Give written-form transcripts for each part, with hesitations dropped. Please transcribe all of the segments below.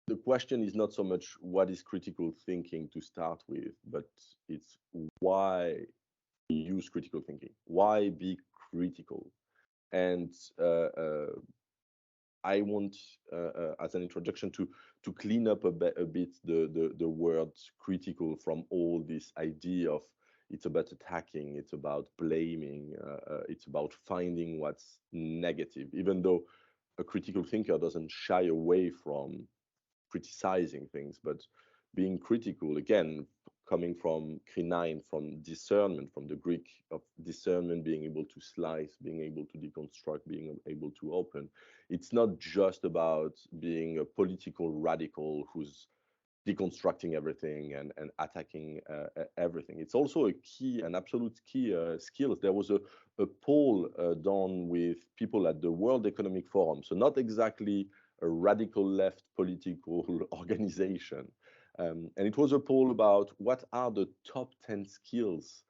the question is not so much what is critical thinking to start with, but it's why use critical thinking, why be critical. And I want, as an introduction, to clean up a bit the word critical from all this idea of it's about attacking, it's about blaming, it's about finding what's negative, even though a critical thinker doesn't shy away from criticizing things, but being critical, again, coming from krinain, from discernment, from the Greek of discernment, being able to slice, being able to deconstruct, being able to open. It's not just about being a political radical who's deconstructing everything and attacking everything. It's also a key, an absolute key skills. There was a poll done with people at the World Economic Forum, so not exactly a radical left political organization. And it was a poll about what are the top 10 skills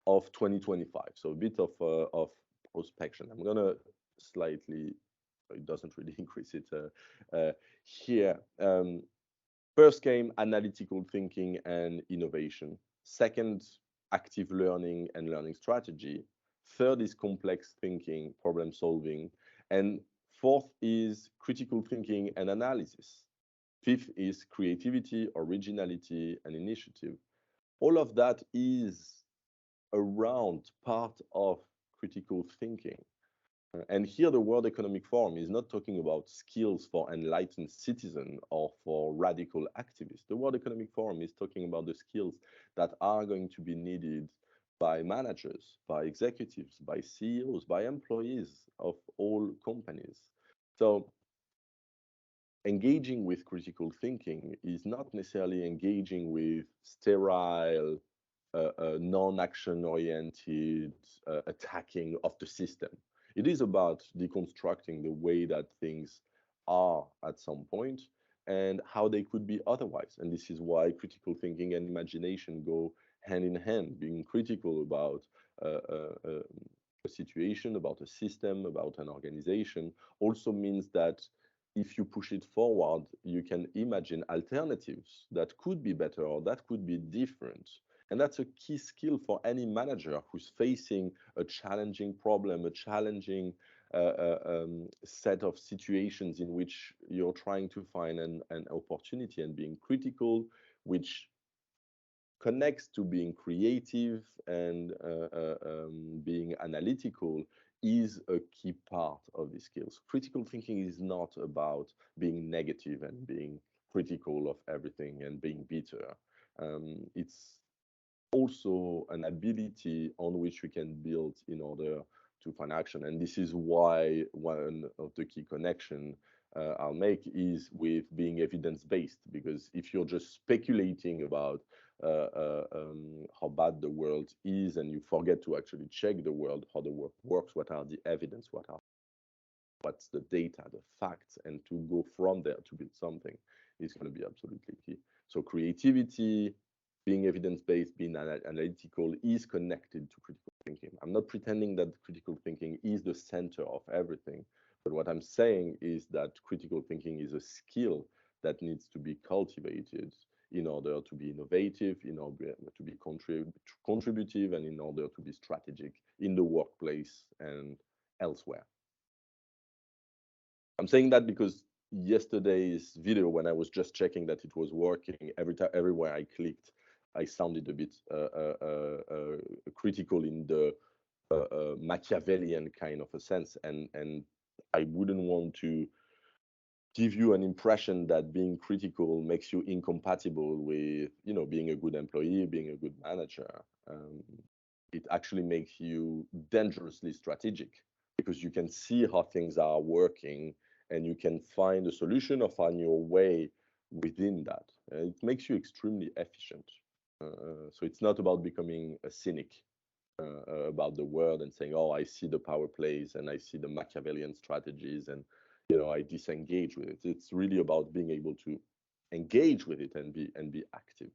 of 2025. So a bit of prospection. I'm going to slightly, it doesn't really increase it here. First came analytical thinking and innovation. Second, active learning and learning strategy. Third is complex thinking, problem solving. And fourth is critical thinking and analysis. Fifth is creativity, originality, and initiative. All of that is around part of critical thinking. And here, the World Economic Forum is not talking about skills for enlightened citizen or for radical activists. The World Economic Forum is talking about the skills that are going to be needed by managers, by executives, by CEOs, by employees of all companies. So engaging with critical thinking is not necessarily engaging with sterile, non-action oriented attacking of the system. It is about deconstructing the way that things are at some point and how they could be otherwise. And this is why critical thinking and imagination go hand in hand. Being critical about a situation, about a system, about an organization also means that if you push it forward, you can imagine alternatives that could be better or that could be different. And that's a key skill for any manager who's facing a challenging problem, a challenging set of situations in which you're trying to find an opportunity, and being critical, which connects to being creative and being analytical, is a key part of these skills. Critical thinking is not about being negative and being critical of everything and being bitter. It's also an ability on which we can build in order to find action. And this is why one of the key connection I'll make is with being evidence-based, because if you're just speculating about how bad the world is and you forget to actually check the world, how the world works, what are the evidence, what's the data, the facts, and to go from there to build something is going to be absolutely key. So creativity, being evidence-based, being analytical is connected to critical thinking. I'm not pretending that critical thinking is the center of everything, but what I'm saying is that critical thinking is a skill that needs to be cultivated in order to be innovative, in order to be contributive, and in order to be strategic in the workplace and elsewhere. I'm saying that because yesterday's video, when I was just checking that it was working, everywhere I clicked, I sounded a bit critical in the Machiavellian kind of a sense, and I wouldn't want to give you an impression that being critical makes you incompatible with, you know, being a good employee, being a good manager. It actually makes you dangerously strategic, because you can see how things are working and you can find a solution or find your way within that. It makes you extremely efficient. So it's not about becoming a cynic about the world and saying, oh, I see the power plays and I see the Machiavellian strategies and, you know, I disengage with it. It's really about being able to engage with it and be active.